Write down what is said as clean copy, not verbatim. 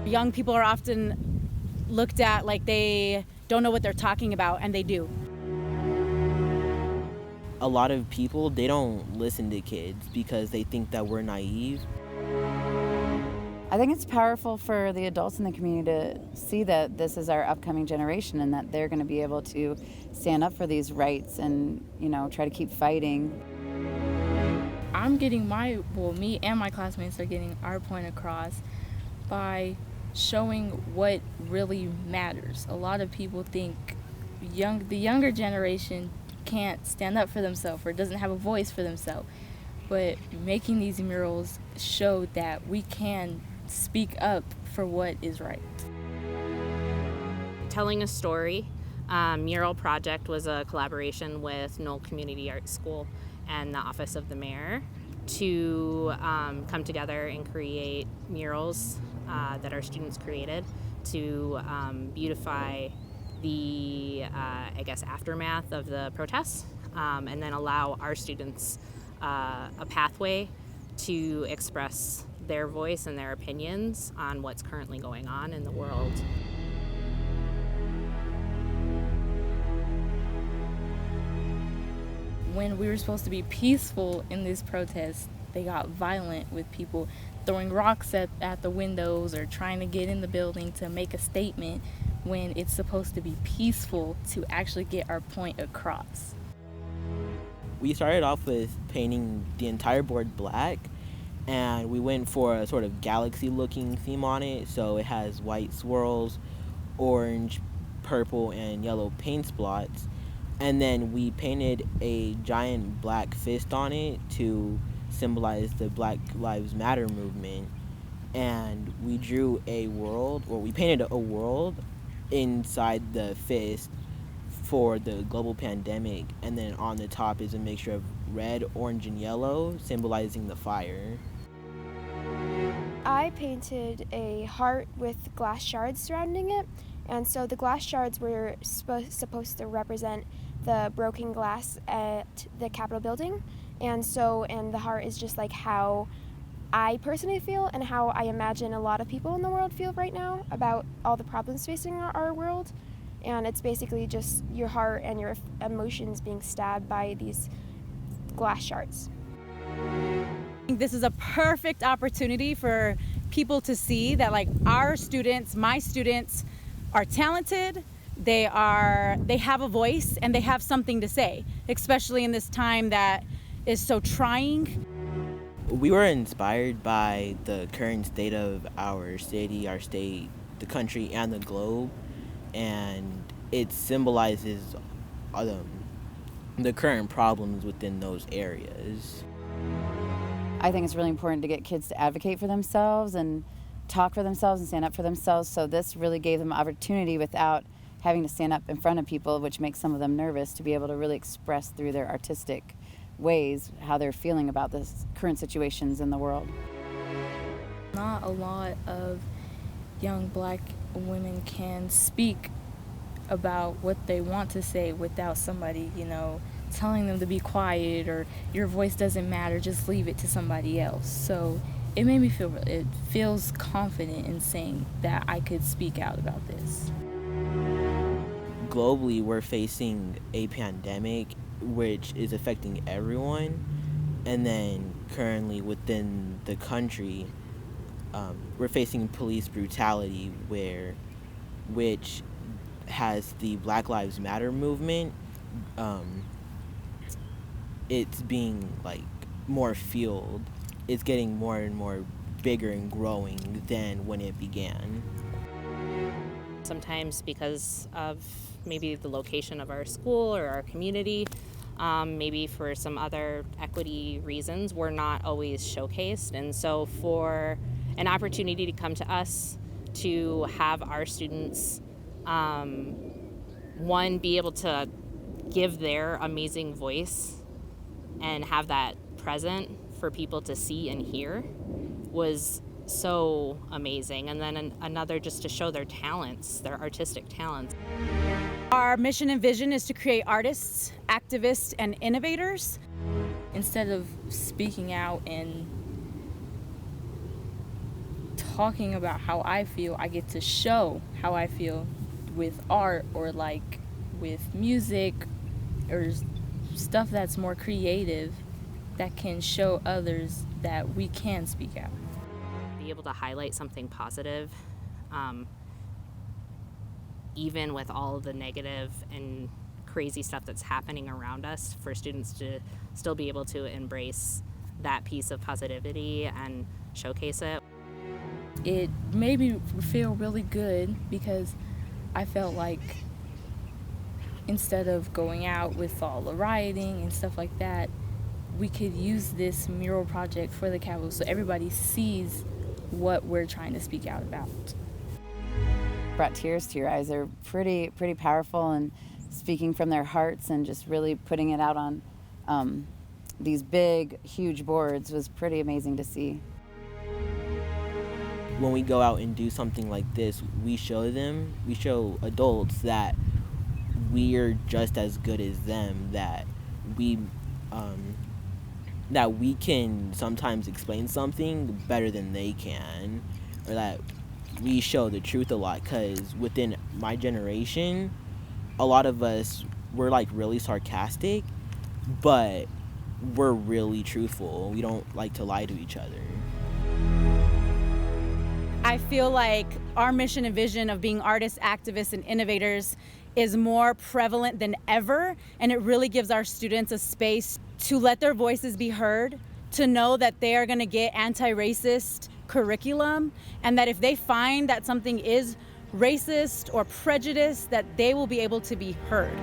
Young people are often looked at like they don't know what they're talking about, and they do. A lot of people, they don't listen to kids because they think that we're naive. I think it's powerful for the adults in the community to see that this is our upcoming generation and that they're going to be able to stand up for these rights and, try to keep fighting. Me and my classmates are getting our point across by showing what really matters. A lot of people think the younger generation can't stand up for themselves or doesn't have a voice for themselves. But making these murals show that we can speak up for what is right. Telling a story. Mural Project was a collaboration with Knoll Community Art School and the Office of the Mayor to come together and create murals that our students created to beautify the, aftermath of the protests, and then allow our students a pathway to express their voice and their opinions on what's currently going on in the world. When we were supposed to be peaceful in this protest, they got violent with people throwing rocks at the windows or trying to get in the building to make a statement when it's supposed to be peaceful to actually get our point across. We started off with painting the entire board black, and we went for a sort of galaxy-looking theme on it. So it has white swirls, orange, purple, and yellow paint splots. And then we painted a giant black fist on it to symbolize the Black Lives Matter movement. And we drew we painted a world inside the fist for the global pandemic. And then on the top is a mixture of red, orange, and yellow, symbolizing the fire. I painted a heart with glass shards surrounding it, and so the glass shards were supposed to represent the broken glass at the Capitol building, and the heart is just like how I personally feel and how I imagine a lot of people in the world feel right now about all the problems facing our world, and it's basically just your heart and your emotions being stabbed by these glass shards. This is a perfect opportunity for people to see that our students, my students, are talented, they have a voice, and they have something to say, especially in this time that is so trying. We were inspired by the current state of our city, our state, the country, and the globe, and it symbolizes the current problems within those areas. I think it's really important to get kids to advocate for themselves and talk for themselves and stand up for themselves. So this really gave them opportunity without having to stand up in front of people, which makes some of them nervous, to be able to really express through their artistic ways how they're feeling about the current situations in the world. Not a lot of young Black women can speak about what they want to say without somebody, telling them to be quiet or your voice doesn't matter, just leave it to somebody else. So it made me feels confident in saying that I could speak out about this. Globally, we're facing a pandemic which is affecting everyone, and then currently within the country, we're facing police brutality which has the Black Lives Matter movement. It's being more fueled. It's getting more and more bigger and growing than when it began. Sometimes because of maybe the location of our school or our community, maybe for some other equity reasons, we're not always showcased. And so for an opportunity to come to us to have our students, be able to give their amazing voice and have that present for people to see and hear was so amazing. And then another, just to show their talents, their artistic talents. Our mission and vision is to create artists, activists, and innovators. Instead of speaking out and talking about how I feel, I get to show how I feel with art or like with music or stuff that's more creative that can show others that we can speak out. Be able to highlight something positive, even with all the negative and crazy stuff that's happening around us, for students to still be able to embrace that piece of positivity and showcase it. It made me feel really good because I felt like instead of going out with all the rioting and stuff like that, we could use this mural project for the Capitol so everybody sees what we're trying to speak out about. Brought tears to your eyes. They're pretty powerful, and speaking from their hearts and just really putting it out on these big, huge boards was pretty amazing to see. When we go out and do something like this, we show adults that we're just as good as them, that we can sometimes explain something better than they can, or that we show the truth a lot. Because within my generation, a lot of us, we're like really sarcastic, but we're really truthful. We don't like to lie to each other. I feel like our mission and vision of being artists, activists, and innovators is more prevalent than ever, and it really gives our students a space to let their voices be heard, to know that they are going to get anti-racist curriculum, and that if they find that something is racist or prejudiced, that they will be able to be heard.